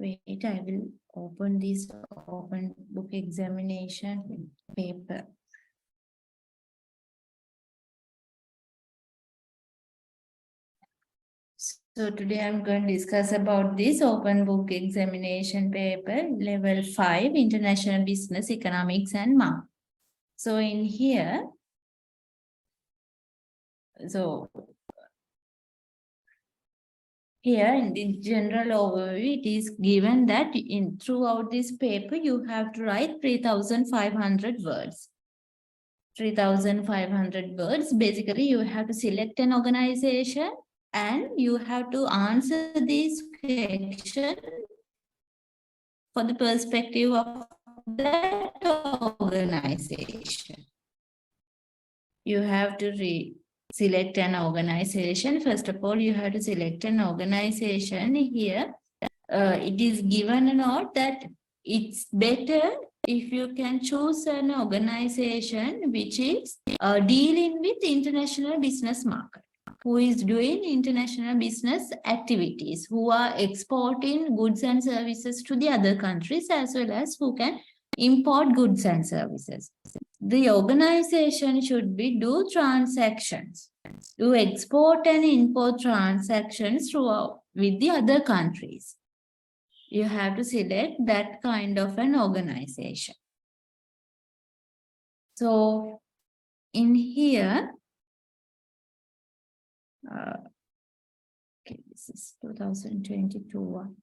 Wait, I will open this open book examination paper. So today I'm going to discuss about this open book examination paper, level 5, International Business, Economics and Math. So in here, here in the general overview, it is given that throughout this paper, you have to write 3,500 words. 3,500 words. Basically, you have to select an organization and you have to answer this question for the perspective of that organization. You have to select an organization. First of all, you have to select an organization. Here, it is given a note that it's better if you can choose an organization which is dealing with international business market, who is doing international business activities, who are exporting goods and services to the other countries, as well as who can import goods and services. The organization should do transactions, do export and import transactions throughout with the other countries. You have to select that kind of an organization. So in here, okay, this is 2022 one.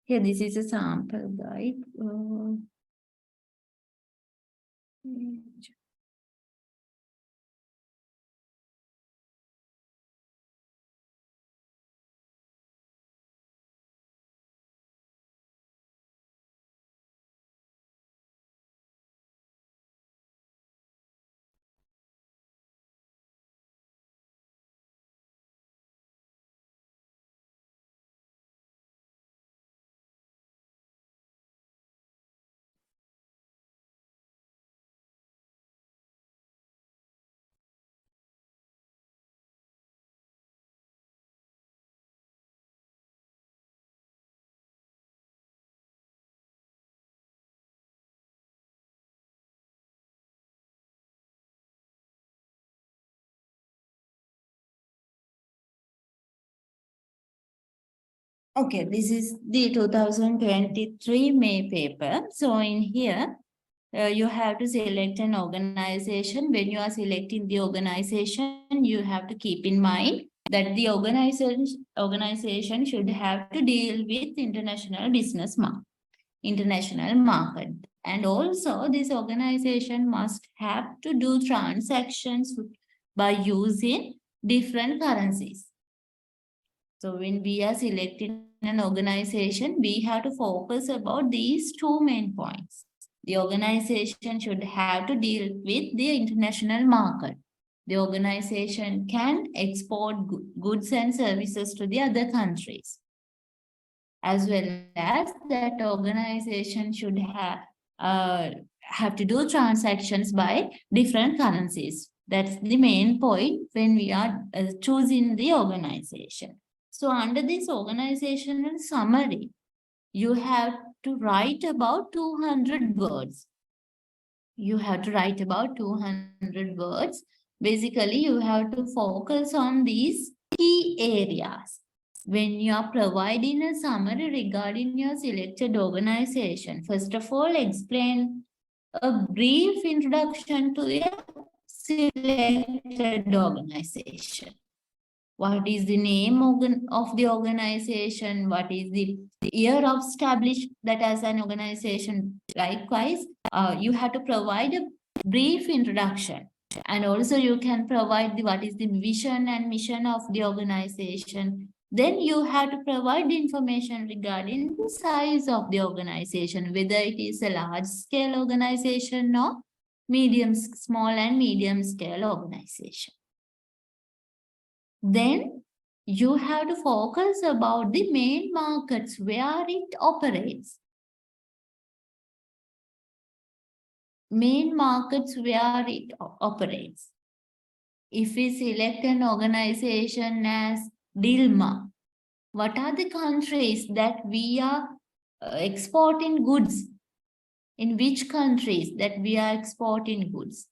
Here, this is a sample guide. Okay, this is the 2023 May paper. So in here, you have to select an organization. When you are selecting the organization, you have to keep in mind that the organization should have to deal with international business international market. And also this organization must have to do transactions by using different currencies. So when we are selecting an organization, we have to focus about these two main points. The organization should have to deal with the international market. The organization can export goods and services to the other countries. As well as that organization should have to do transactions by different currencies. That's the main point when we are choosing the organization. So under this organizational summary, you have to write about 200 words. You have to write about 200 words. Basically, you have to focus on these key areas. When you are providing a summary regarding your selected organization, first of all, explain a brief introduction to the selected organization. What is the name of the organization? What is the year of established that as an organization? Likewise, you have to provide a brief introduction. And also you can provide what is the vision and mission of the organization. Then you have to provide information regarding the size of the organization, whether it is a large scale organization or small and medium scale organization. Then you have to focus about the main markets where it operates. main markets where it operates. If we select an organization as Dilma, what are the countries that we are exporting goods? In which countries that we are exporting goods?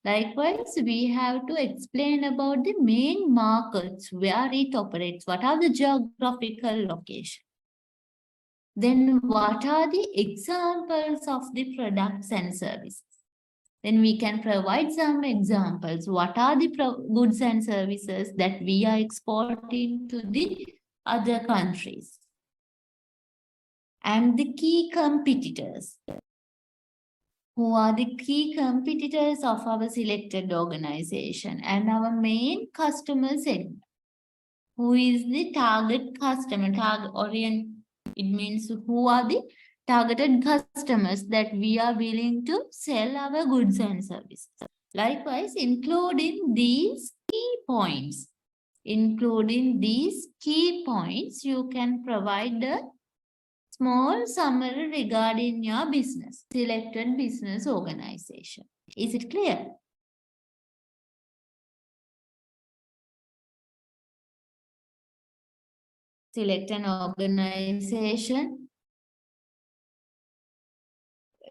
Likewise, we have to explain about the main markets where it operates. What are the geographical locations? Then what are the examples of the products and services? Then we can provide some examples. What are the goods and services that we are exporting to the other countries? And the key competitors. Who are the key competitors of our selected organization and our main customer segment? Who is the target customer? Target orient, it means who are the targeted customers that we are willing to sell our goods and services. Likewise, including these key points, you can provide a small summary regarding your business, selected business organization. Is it clear? Select an organization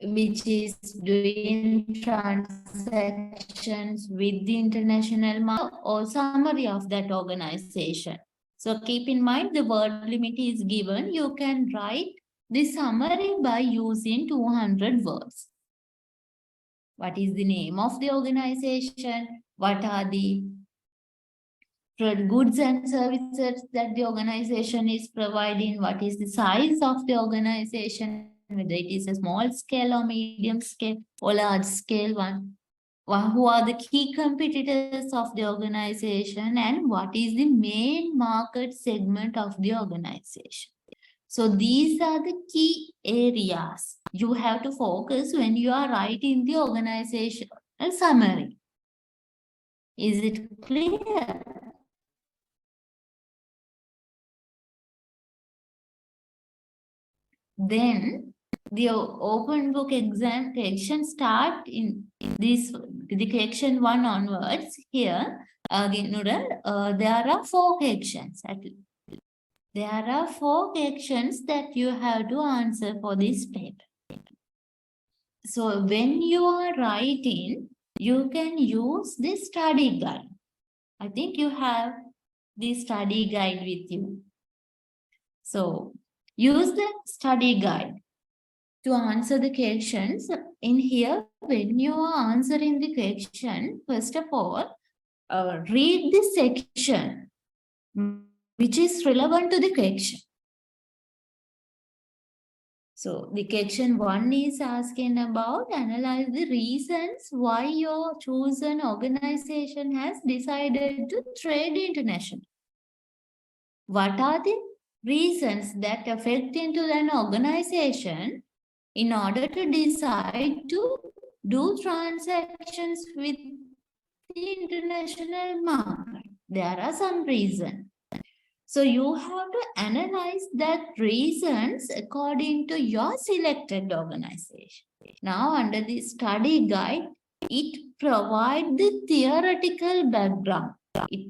which is doing transactions with the international market or summary of that organization. So keep in mind the word limit is given. You can write the summary by using 200 words. What is the name of the organization? What are the goods and services that the organization is providing? What is the size of the organization? Whether it is a small scale or medium scale or large scale one. Who are the key competitors of the organization and what is the main market segment of the organization? So these are the key areas you have to focus when you are writing the organizational summary. Is it clear? Then the open book exam question start in this, the question 1 onwards. Here again, there are 4 questions. There are 4 questions that you have to answer for this paper. So when you are writing, you can use the study guide. I think you have the study guide with you. So use the study guide to answer the questions. In here, when you are answering the question, first of all, read the section which is relevant to the question. So the question 1 is asking about analyze the reasons why your chosen organization has decided to trade internationally. What are the reasons that affect into an organization in order to decide to do transactions with the international market? There are some reasons. So you have to analyze that reasons according to your selected organization. Now under the study guide, it provides the theoretical background. It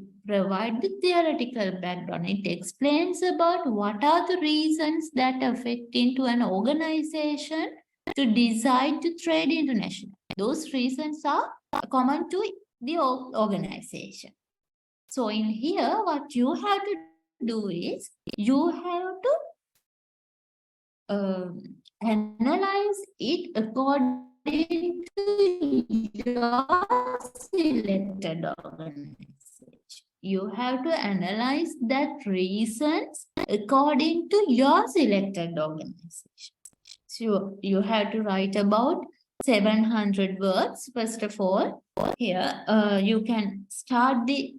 explains about what are the reasons that affect into an organization to decide to trade internationally. Those reasons are common to the organization. So in here, what you have to do is you have to analyze it according to your selected organization. You have to analyze that reasons according to your selected organization. So you have to write about 700 words. First of all, here you can start the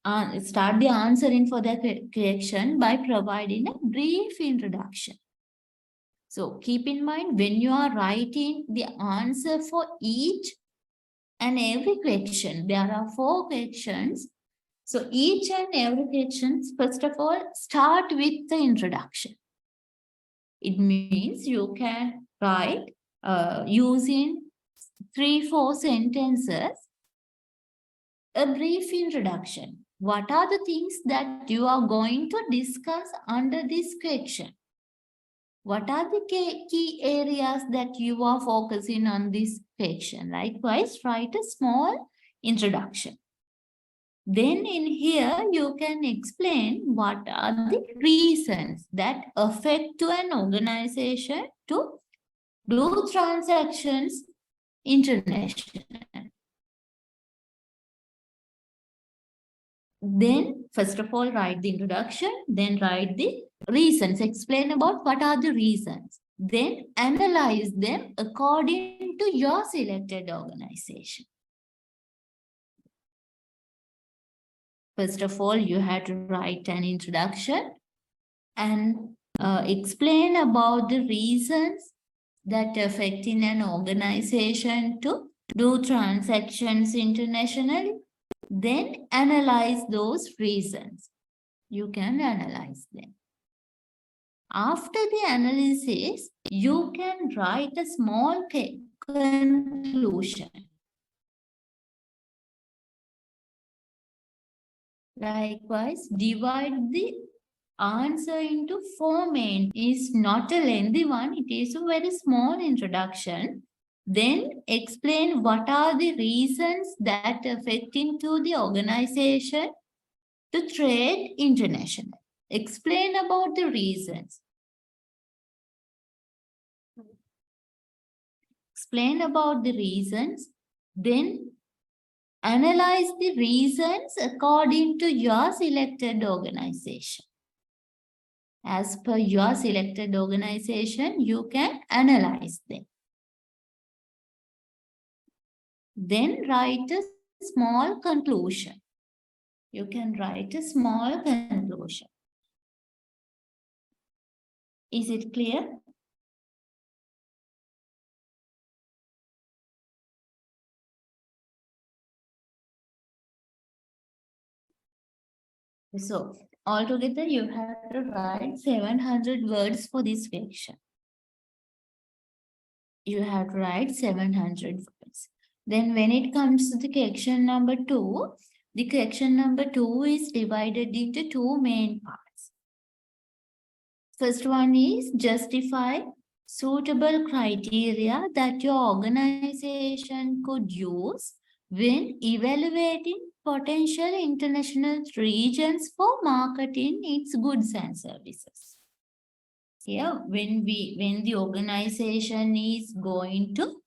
answering for the question by providing a brief introduction. So keep in mind when you are writing the answer for each and every question, there are 4 questions. So each and every question, first of all, start with the introduction. It means you can write using 3-4 sentences, a brief introduction. What are the things that you are going to discuss under this section? What are the key areas that you are focusing on this section? Likewise, write a small introduction. Then in here, you can explain what are the reasons that affect to an organization to do transactions internationally. Then, first of all, write the introduction, then write the reasons, explain about what are the reasons, then analyze them according to your selected organization. First of all, you have to write an introduction and explain about the reasons that affect in an organization to do transactions internationally. Then analyze those reasons. You can analyze them. After the analysis, you can write a small conclusion. Likewise, divide the answer into 4 main. It's not a lengthy one. It is a very small introduction. Then explain what are the reasons that affect into the organization to trade internationally. Explain about the reasons. Explain about the reasons. Then analyze the reasons according to your selected organization. As per your selected organization, you can analyze them. Then write a small conclusion. You can write a small conclusion. Is it clear? So, altogether, you have to write 700 words for this section. You have to write 700 words. Then when it comes to the section number 2, the section number 2 is divided into 2 main parts. First one is justify suitable criteria that your organization could use when evaluating potential international regions for marketing its goods and services. Here, when the organization is going to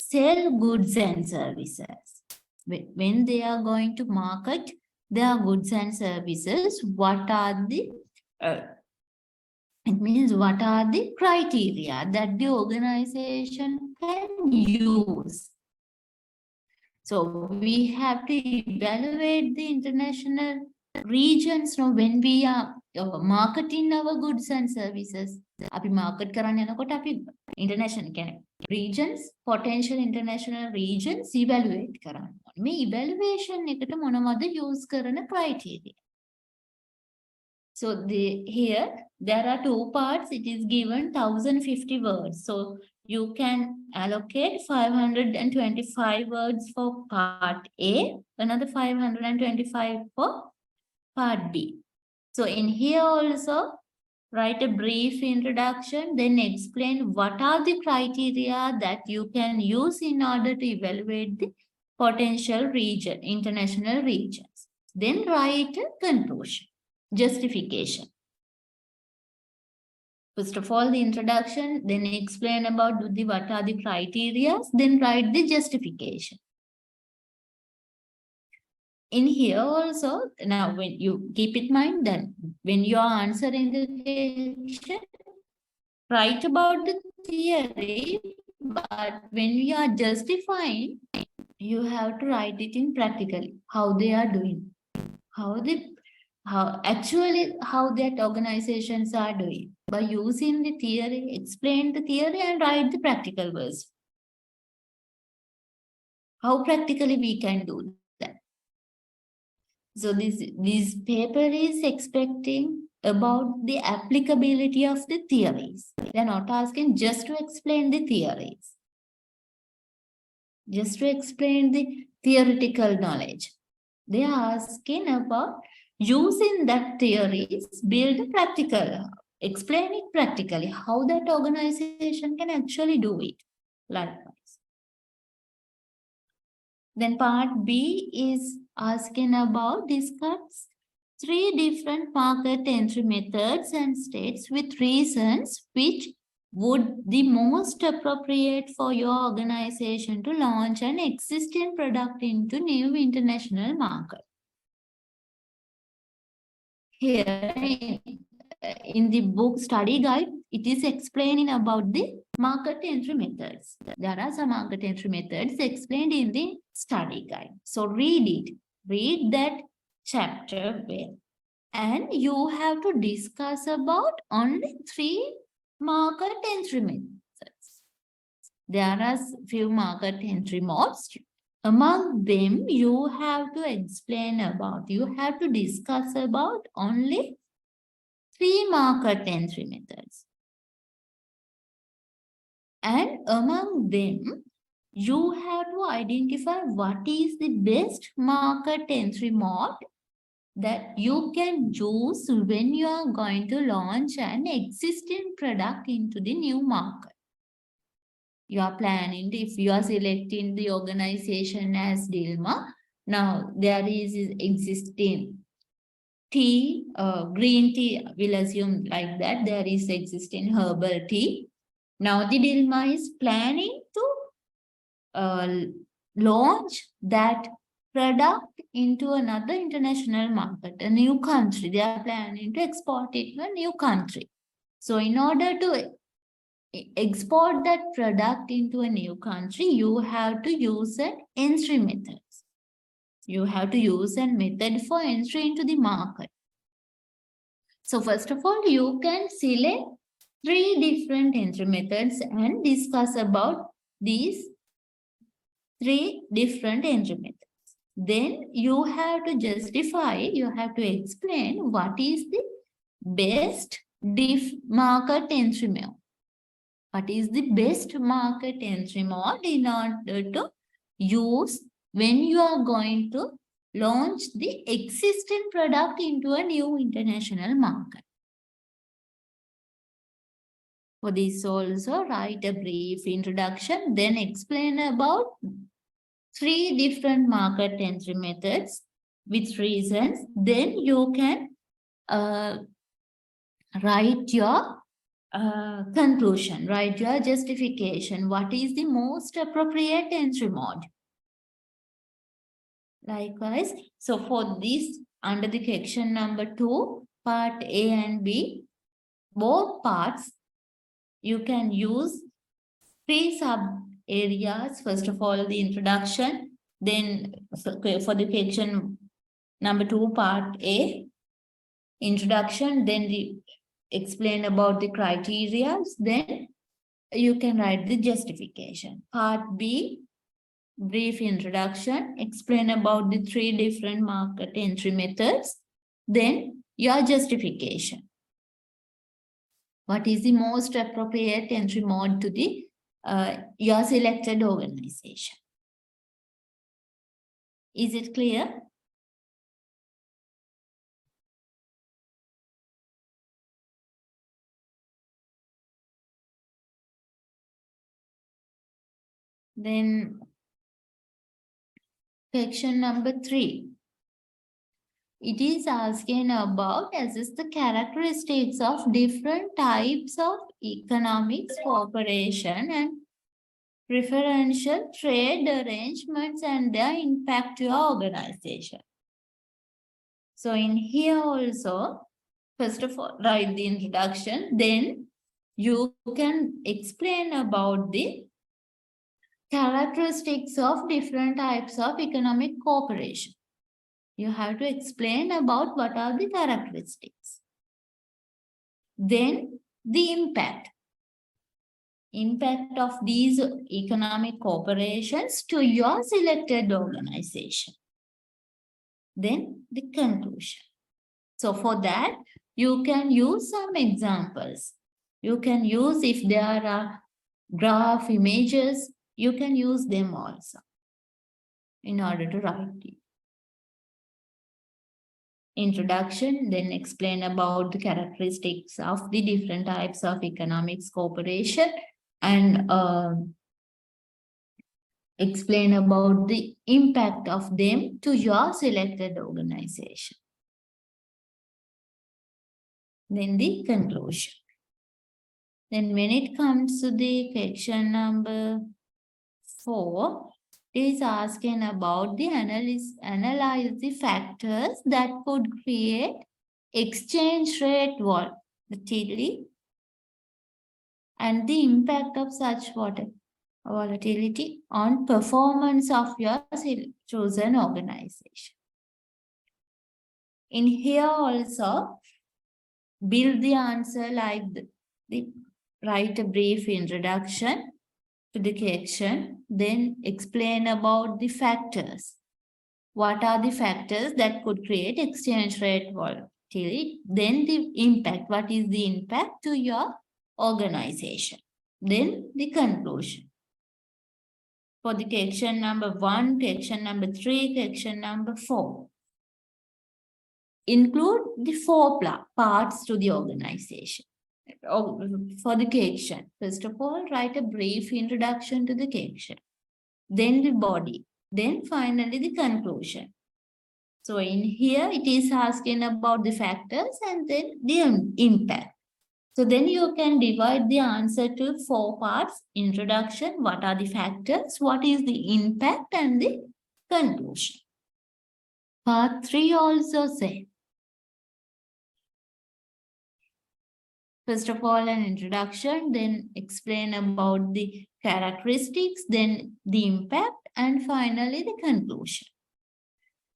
sell goods and services, when they are going to market their goods and services, what are the it means what are the criteria that the organization can use? So we have to evaluate the international regions when we are marketing our goods and services. අපි market කරන්න යනකොට අපි international කියන්නේ regions, potential international regions evaluate කරන්න ඕනේ. මේ evaluation එකට මොනවද use කරන criteria? So here there are 2 parts. It is given 1050 words. So you can allocate 525 words for part A, another 525 for part B. So in here also, write a brief introduction, then explain what are the criteria that you can use in order to evaluate the potential region, international regions. Then write a conclusion, justification. First of all, the introduction, then explain about what are the criteria, then write the justification. In here also, now when you keep in mind that when you are answering the question, write about the theory, but when you are justifying, you have to write it in practically, how they are doing, how that organizations are doing. By using the theory, explain the theory and write the practical verse. How practically we can do that. So this paper is expecting about the applicability of the theories. They're not asking just to explain the theories. just to explain the theoretical knowledge. They are asking about using that theories, build practical, explain it practically, how that organization can actually do it. Likewise. Then part B is asking about discuss 3 different market entry methods and states with reasons which would the most appropriate for your organization to launch an existing product into new international market. Here in the book study guide, it is explaining about the market entry methods. There are some market entry methods explained in the study guide. So read it. Read that chapter well. And you have to discuss about only 3 market entry methods. There are few market entry modes. Among them, you have to explain about, you have to discuss about only 3 market entry methods. And among them, you have to identify what is the best market entry mode that you can use when you are going to launch an existing product into the new market. You are planning, if you are selecting the organization as Dilma, now there is existing tea, green tea, we'll assume like that, there is existing herbal tea. Now the Dilma is planning to launch that product into another international market, a new country. They are planning to export it to a new country. So in order to export that product into a new country, you have to use an entry method. You have to use a method for entry into the market. So first of all, you can select 3 different entry methods and discuss about these 3 different entry methods. Then you have to justify, you have to explain what is the best market entry mode. What is the best market entry mode in order to use when you are going to launch the existing product into a new international market. For this also, write a brief introduction, then explain about 3 different market entry methods with reasons. Then you can write your conclusion, write your justification. What is the most appropriate entry mode? Likewise, so for this, under the section number 2, part A and B, both parts, you can use 3 sub areas. First of all, the introduction, then for the section number 2, part A, introduction, then explain about the criteria, then you can write the justification. Part B, brief introduction, explain about the 3 different market entry methods, then your justification. What is the most appropriate entry mode to the your selected organization? Is it clear? Then section number 3. It is asking about assess the characteristics of different types of economics, cooperation, and preferential trade arrangements and their impact to your organization. So in here also, first of all, write the introduction, then you can explain about the characteristics of different types of economic cooperation. You have to explain about what are the characteristics. Then the impact of these economic cooperations to your selected organization. Then the conclusion. So for that, you can use some examples. You can use, if there are graph images, You can use them also in order to write it. Introduction, then explain about the characteristics of the different types of economics cooperation, and explain about the impact of them to your selected organization. Then the conclusion. Then when it comes to the question number 4, it is asking about the analyze the factors that could create exchange rate volatility and the impact of such volatility on performance of your chosen organization. In here also, build the answer like write a brief introduction to the question, then explain about the factors. What are the factors that could create exchange rate volatility? Then the impact. What is the impact to your organization? Then the conclusion. For the question number 1, question number 3, question number 4. Include the 4 parts to the organization. For the question, first of all, write a brief introduction to the question, then the body, then finally the conclusion. So in here, it is asking about the factors and then the impact. So then you can divide the answer to 4 parts. Introduction, what are the factors, what is the impact, and the conclusion. Part 3 also say, first of all, an introduction, then explain about the characteristics, then the impact, and finally the conclusion.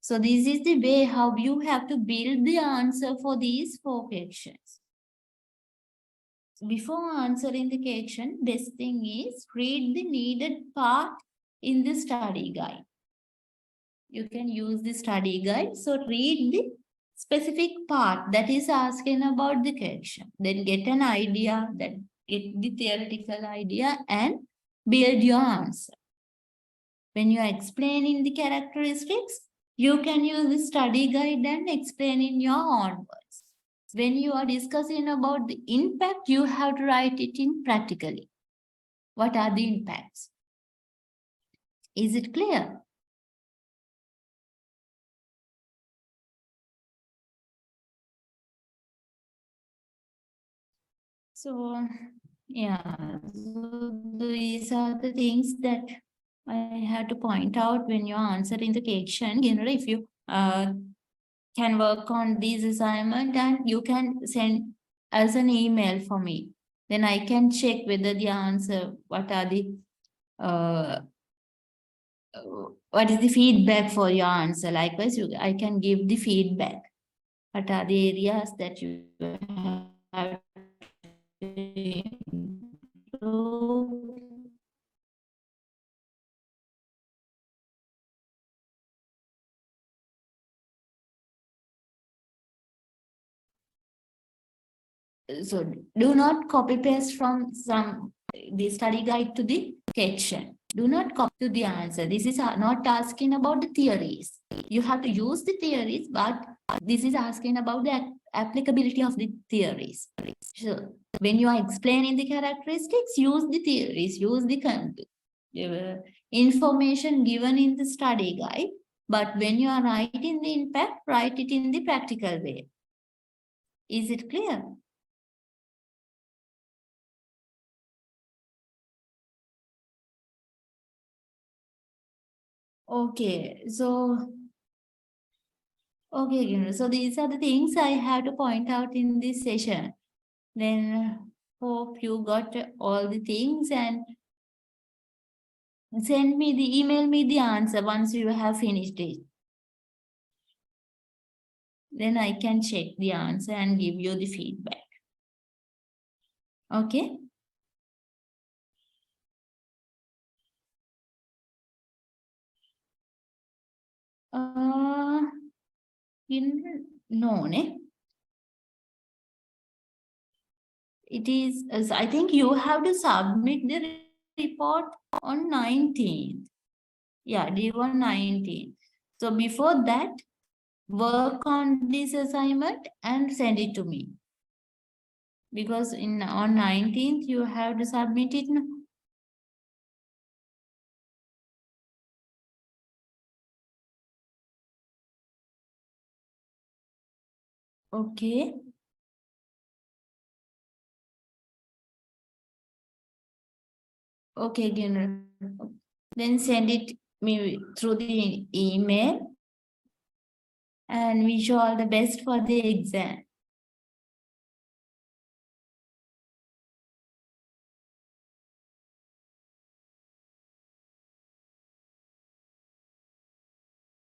So this is the way how you have to build the answer for these 4 questions. Before answering the question, best thing is read the needed part in the study guide. You can use the study guide. So read the specific part that is asking about the question. Then get an idea, then get the theoretical idea and build your answer. When you are explaining the characteristics, you can use the study guide and explain in your own words. When you are discussing about the impact, you have to write it in practically. What are the impacts? Is it clear? So, yeah, so these are the things that I have to point out when you're answering the question. Generally, if you can work on this assignment and you can send as an email for me, then I can check whether the answer, what is the feedback for your answer. Likewise, I can give the feedback. What are the areas that you have to improve? So do not copy paste from the study guide to the question. Do not copy to the answer. This is not asking about the theories. You have to use the theories, but this is asking about the applicability of the theories. So when you are explaining the characteristics, use the theories, use the information given in the study guide. But when you are writing the impact, write it in the practical way. Is it clear? Okay, so so these are the things I have to point out in this session. Then hope you got all the things and email me the answer once you have finished it. Then I can check the answer and give you the feedback. Okay. No, ne? It is, I think you have to submit the report on 19th. Yeah, due on 19th. So before that, work on this assignment and send it to me. Because on 19th, you have to submit it. Okay. Okay, Gunnar. Then send it me through the email and wish you all the best for the exam.